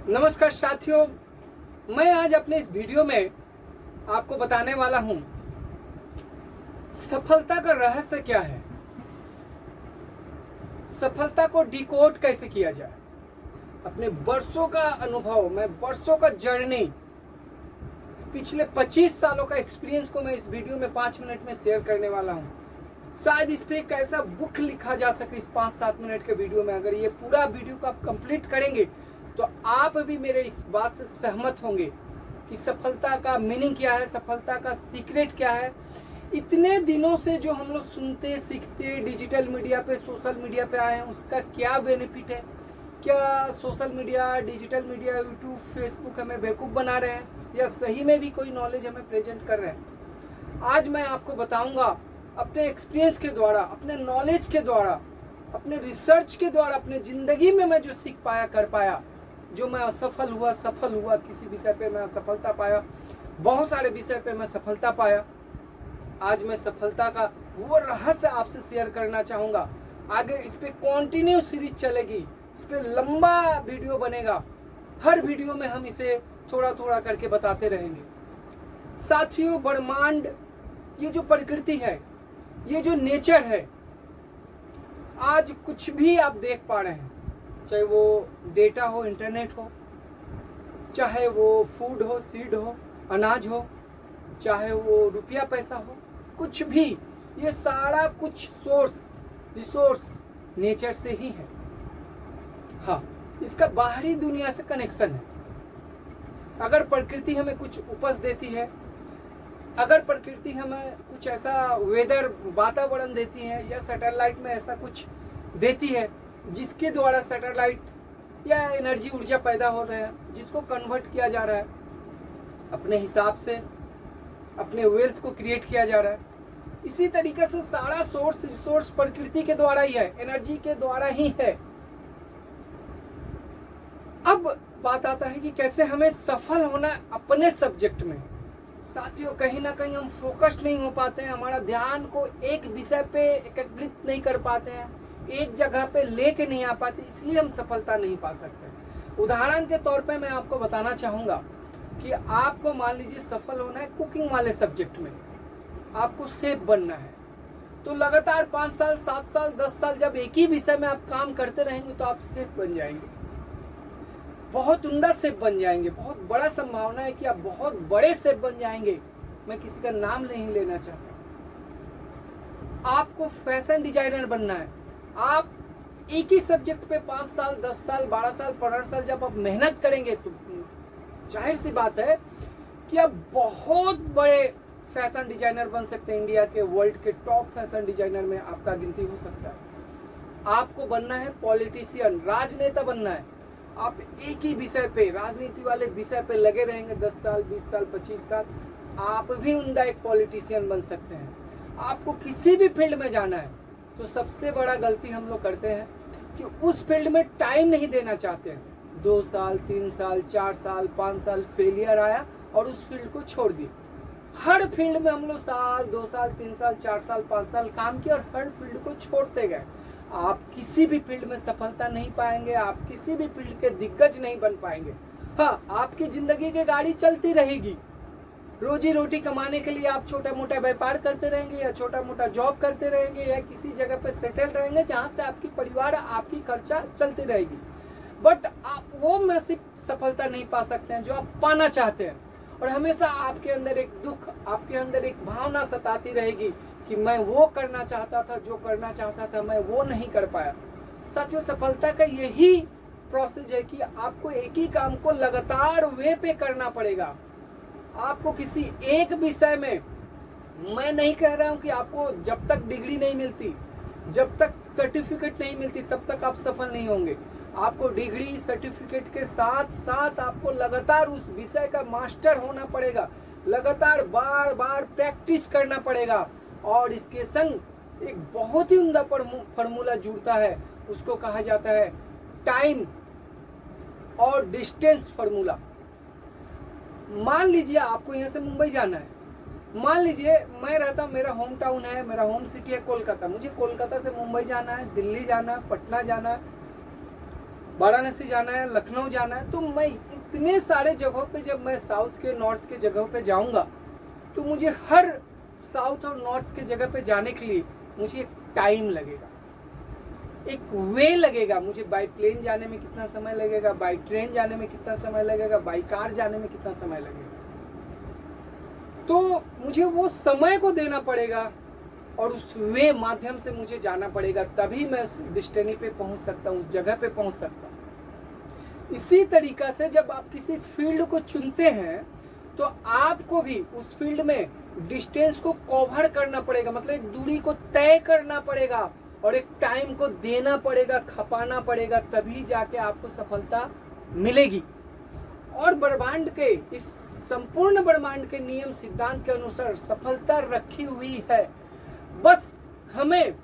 नमस्कार साथियों, मैं आज अपने इस वीडियो में आपको बताने वाला हूं सफलता का रहस्य क्या है, सफलता को डिकोड कैसे किया जाए। अपने वर्षों का अनुभव, मैं वर्षों का जर्नी, पिछले 25 सालों का एक्सपीरियंस को मैं इस वीडियो में 5 मिनट में शेयर करने वाला हूं। शायद इस पे एक ऐसा बुक लिखा जा सके इस 5-7 मिनट के वीडियो में। अगर ये पूरा वीडियो को आप कंप्लीट करेंगे तो आप भी मेरे इस बात से सहमत होंगे कि सफलता का मीनिंग क्या है, सफलता का सीक्रेट क्या है। इतने दिनों से जो हम लोग सुनते सीखते डिजिटल मीडिया पे, सोशल मीडिया पे आए हैं, उसका क्या बेनिफिट है? क्या social media, digital media, YouTube, Facebook हमें बेवकूफ़ बना रहे हैं या सही में भी कोई नॉलेज हमें प्रेजेंट कर रहे हैं? आज मैं आपको बताऊंगा अपने एक्सपीरियंस के द्वारा, अपने नॉलेज के द्वारा, अपने रिसर्च के द्वारा, अपने ज़िंदगी में मैं जो सीख पाया, कर पाया, जो मैं असफल हुआ, सफल हुआ, किसी विषय पे मैं असफलता पाया, बहुत सारे विषय पे मैं सफलता पाया। आज मैं सफलता का वो रहस्य आपसे शेयर करना चाहूँगा। आगे इस पे कंटिन्यू सीरीज चलेगी, इस पे लंबा वीडियो बनेगा। हर वीडियो में हम इसे थोड़ा थोड़ा करके बताते रहेंगे। साथियों, ब्रह्मांड, ये जो प्रकृति है, ये जो नेचर है, आज कुछ भी आप देख पा रहे हैं, चाहे वो डेटा हो, इंटरनेट हो, चाहे वो फूड हो, सीड हो, अनाज हो, चाहे वो रुपया पैसा हो, कुछ भी, ये सारा कुछ रिसोर्स नेचर से ही है। हाँ, इसका बाहरी दुनिया से कनेक्शन है। अगर प्रकृति हमें कुछ उपज देती है, अगर प्रकृति हमें कुछ ऐसा वेदर, वातावरण देती है, या सैटेलाइट में ऐसा कुछ देती है जिसके द्वारा सैटेलाइट या एनर्जी, ऊर्जा पैदा हो रहा है, जिसको कन्वर्ट किया जा रहा है अपने हिसाब से, अपने वेल्थ को क्रिएट किया जा रहा है, इसी तरीके से सारा रिसोर्स प्रकृति के द्वारा ही है, एनर्जी के द्वारा ही है। अब बात आता है कि कैसे हमें सफल होना अपने सब्जेक्ट में। साथियों, कहीं ना कहीं हम फोकस्ड नहीं हो पाते हैं, हमारा ध्यान को एक विषय पे एकीकृत नहीं कर पाते हैं, एक जगह पे लेके नहीं आ पाते, इसलिए हम सफलता नहीं पा सकते। उदाहरण के तौर पे मैं आपको बताना चाहूँगा कि आपको मान लीजिए सफल होना है कुकिंग वाले सब्जेक्ट में, आपको शेफ बनना है, तो लगातार 5 साल, 7 साल, 10 साल जब एक ही विषय में आप काम करते रहेंगे तो आप शेफ बन जाएंगे, बहुत उम्दा शेफ बन जाएंगे। बहुत बड़ा संभावना है कि आप बहुत बड़े शेफ बन जाएंगे। मैं किसी का नाम नहीं लेना चाहता। आपको फैशन डिजाइनर बनना है, आप एक ही सब्जेक्ट पे 5 साल, 10 साल, 12 साल, 15 साल जब आप मेहनत करेंगे तो जाहिर सी बात है कि आप बहुत बड़े फैशन डिजाइनर बन सकते हैं। इंडिया के, वर्ल्ड के टॉप फैशन डिजाइनर में आपका गिनती हो सकता है। आपको बनना है पॉलिटिशियन, राजनेता बनना है। आप एक ही विषय पे, राजनीति वाले विषय पे लगे रहेंगे 10 साल, 20 साल, 25 साल, आप भी उम्दा एक पॉलिटिशियन बन सकते हैं। आपको किसी भी फील्ड में जाना है तो सबसे बड़ा गलती हम लोग करते हैं कि उस फील्ड में टाइम नहीं देना चाहते हैं। 2 साल, 3 साल, 4 साल, 5 साल फेलियर आया और उस फील्ड को छोड़ दिए। हर फील्ड में हम लोग साल, 2 साल, 3 साल, 4 साल, 5 साल काम किया और हर फील्ड को छोड़ते गए। आप किसी भी फील्ड में सफलता नहीं पाएंगे, आप किसी भी फील्ड के दिग्गज नहीं बन पाएंगे। हाँ, आपकी जिंदगी की गाड़ी चलती रहेगी, रोजी रोटी कमाने के लिए आप छोटा मोटा व्यापार करते रहेंगे या छोटा मोटा जॉब करते रहेंगे या किसी जगह पे सेटल रहेंगे जहां से आपकी परिवार, आपकी खर्चा चलती रहेगी। बट आप वो में सिर्फ सफलता नहीं पा सकते हैं जो आप पाना चाहते हैं। और हमेशा आपके अंदर एक दुख, आपके अंदर एक भावना सताती रहेगी कि मैं वो करना चाहता था, जो करना चाहता था मैं वो नहीं कर पाया। साथियों, सफलता का यही प्रोसेस है कि आपको एक ही काम को लगातार वे पे करना पड़ेगा। आपको किसी एक विषय में, मैं नहीं कह रहा हूं कि आपको जब तक डिग्री नहीं मिलती, जब तक सर्टिफिकेट नहीं मिलती, तब तक आप सफल नहीं होंगे। आपको डिग्री, सर्टिफिकेट के साथ साथ आपको लगातार उस विषय का मास्टर होना पड़ेगा, लगातार बार बार प्रैक्टिस करना पड़ेगा। और इसके संग एक बहुत ही उम्दा फॉर्मूला जुड़ता है, उसको कहा जाता है टाइम और डिस्टेंस फॉर्मूला। मान लीजिए आपको यहाँ से मुंबई जाना है, मान लीजिए मैं रहता हूँ, मेरा होम टाउन है, मेरा होम सिटी है कोलकाता, मुझे कोलकाता से मुंबई जाना है, दिल्ली जाना है, पटना जाना है, वाराणसी जाना है, लखनऊ जाना है, तो मैं इतने सारे जगहों पे, जब मैं साउथ के नॉर्थ के जगहों पे जाऊंगा तो मुझे हर साउथ और नॉर्थ के जगह पे जाने के लिए मुझे एक टाइम लगेगा, एक वे लगेगा। मुझे बाई प्लेन जाने में कितना समय लगेगा, बाई ट्रेन जाने में कितना समय लगेगा, बाई कार जाने में कितना समय लगेगा। तो मुझे वो समय को देना पड़ेगा और उस वे माध्यम से मुझे जाना पड़ेगा, तभी मैं उस डेस्टिनी पे पहुंच सकता हूँ, उस जगह पे पहुंच सकता हूँ। इसी तरीका से जब आप किसी फील्ड को चुनते हैं तो आपको भी उस फील्ड में डिस्टेंस को कवर करना पड़ेगा, मतलब एक दूरी को तय करना पड़ेगा और एक टाइम को देना पड़ेगा, खपाना पड़ेगा, तभी जाके आपको सफलता मिलेगी। और ब्रह्मांड के, इस संपूर्ण ब्रह्मांड के नियम सिद्धांत के अनुसार सफलता रखी हुई है, बस हमें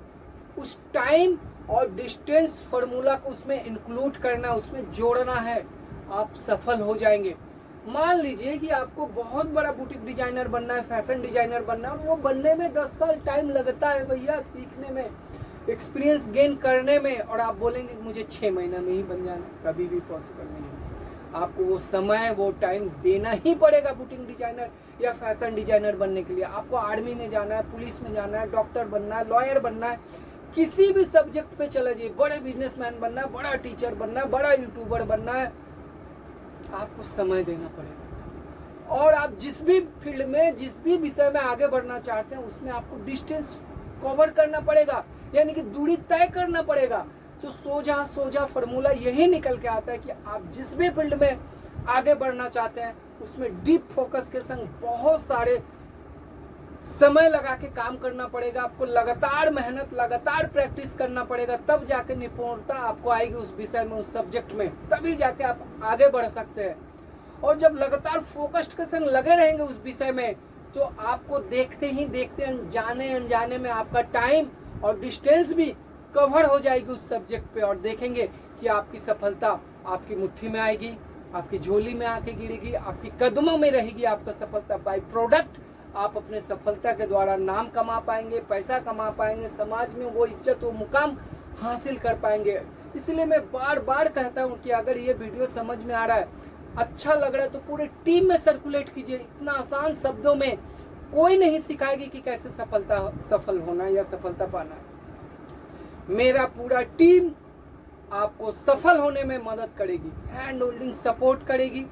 उस टाइम और डिस्टेंस फॉर्मूला को उसमें इंक्लूड करना, उसमें जोड़ना है, आप सफल हो जाएंगे। मान लीजिए कि आपको बहुत बड़ा बुटीक डिजाइनर बनना है, फैशन डिजाइनर बनना है, और वो बनने में 10 साल टाइम लगता है भैया, सीखने में, एक्सपीरियंस गेन करने में, और आप बोलेंगे मुझे 6 महीना में ही बन जाना, कभी भी पॉसिबल नहीं है। आपको वो समय, वो टाइम देना ही पड़ेगा बुटीक डिजाइनर या फैशन डिजाइनर बनने के लिए। आपको आर्मी में जाना है, पुलिस में जाना है, डॉक्टर बनना है, लॉयर बनना है, किसी भी सब्जेक्ट पे चला जाइए, बड़े बिजनेसमैन बनना है, बड़ा टीचर बनना है, बड़ा यूट्यूबर बनना है, आपको समय देना पड़ेगा। और आप जिस भी फील्ड में, जिस भी विषय में आगे बढ़ना चाहते हैं, उसमें आपको डिस्टेंस कवर करना पड़ेगा, यानी कि दूरी तय करना पड़ेगा। तो सोजा फॉर्मूला यही निकल के आता है कि आप जिस भी फील्ड में आगे बढ़ना चाहते हैं उसमें डीप फोकस के संग बहुत सारे समय लगा के काम करना पड़ेगा। आपको लगातार मेहनत, लगातार प्रैक्टिस करना पड़ेगा, तब जाके निपुणता आपको आएगी उस विषय में, उस सब्जेक्ट में, तभी जाके आप आगे बढ़ सकते हैं। और जब लगातार फोकस्ड के संग लगे रहेंगे उस विषय में, तो आपको देखते ही देखते अनजाने में आपका टाइम और डिस्टेंस भी कवर हो जाएगी उस सब्जेक्ट पे, और देखेंगे कि आपकी सफलता आपकी मुट्ठी में आएगी, आपकी झोली में आके गिरेगी, आपकी कदमों में रहेगी आपका सफलता। बाय प्रोडक्ट आप अपने सफलता के द्वारा नाम कमा पाएंगे, पैसा कमा पाएंगे, समाज में वो इज्जत, वो मुकाम हासिल कर पाएंगे। इसलिए मैं बार बार कहता हूँ कि अगर ये वीडियो समझ में आ रहा है, अच्छा लग रहा है, तो पूरे टीम में सर्कुलेट कीजिए। इतना आसान शब्दों में कोई नहीं सिखाएगी कि कैसे सफल होना या सफलता पाना है। मेरा पूरा टीम आपको सफल होने में मदद करेगी, हैंड होल्डिंग सपोर्ट करेगी।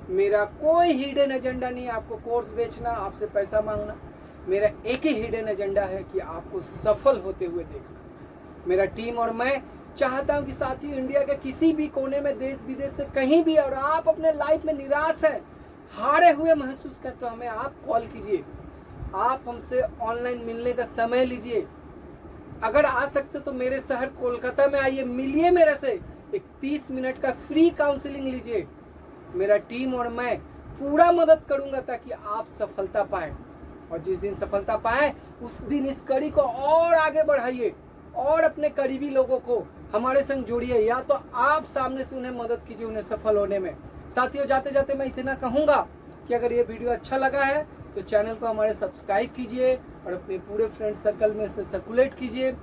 मेरा कोई हिडन एजेंडा नहीं है आपको कोर्स बेचना, आपसे पैसा मांगना। मेरा एक ही हिडन एजेंडा है कि आपको सफल होते हुए देखना। मेरा टीम और मैं चाहता हूं कि साथियों, इंडिया के किसी भी कोने में, देश विदेश से कहीं भी, और आप अपने लाइफ में निराश हैं, हारे हुए महसूस करते, तो हमें आप कॉल कीजिए, आप हमसे ऑनलाइन मिलने का समय लीजिए। अगर आ सकते तो मेरे शहर कोलकाता में आइए, मिलिए मेरे से, एक 30 मिनट का फ्री काउंसलिंग लीजिए। मेरा टीम और मैं पूरा मदद करूंगा ताकि आप सफलता पाए, और जिस दिन सफलता पाए उस दिन इस कड़ी को और आगे बढ़ाइए और अपने करीबी लोगों को हमारे संग जोड़िए, या तो आप सामने से उन्हें मदद कीजिए उन्हें सफल होने में। साथियों, जाते जाते मैं इतना कहूंगा कि अगर ये वीडियो अच्छा लगा है तो चैनल को हमारे सब्सक्राइब कीजिए और अपने पूरे फ्रेंड सर्कल में इसे सर्कुलेट कीजिए,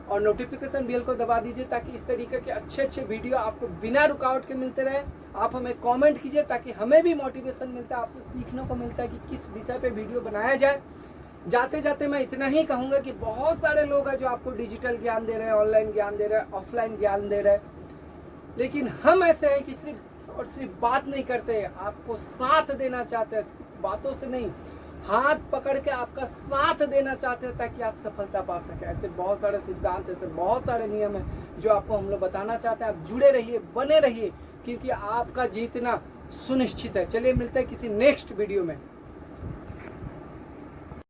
और नोटिफिकेशन बेल को दबा दीजिए ताकि इस तरीके के अच्छे वीडियो आपको बिना रुकावट के मिलते रहे। आप हमें कमेंट कीजिए ताकि हमें भी मोटिवेशन मिलता है, आपसे सीखने को मिलता है कि किस विषय पे वीडियो बनाया जाए। जाते जाते मैं इतना ही कहूँगा कि बहुत सारे लोग हैं जो आपको डिजिटल ज्ञान दे रहे हैं, ऑनलाइन ज्ञान दे रहे हैं, ऑफलाइन ज्ञान दे रहे हैं, लेकिन हम ऐसे हैं कि सिर्फ बात नहीं करते, आपको साथ देना चाहते हैं, सिर्फ बातों से नहीं, हाथ पकड़ के आपका साथ देना चाहते हैं ताकि आप सफलता पा सके। ऐसे बहुत सारे सिद्धांत, ऐसे बहुत सारे नियम हैं जो आपको हम लोग बताना चाहते हैं। आप जुड़े रहिए, बने रहिए, क्योंकि आपका जीतना सुनिश्चित है। चलिए मिलते हैं किसी नेक्स्ट वीडियो में।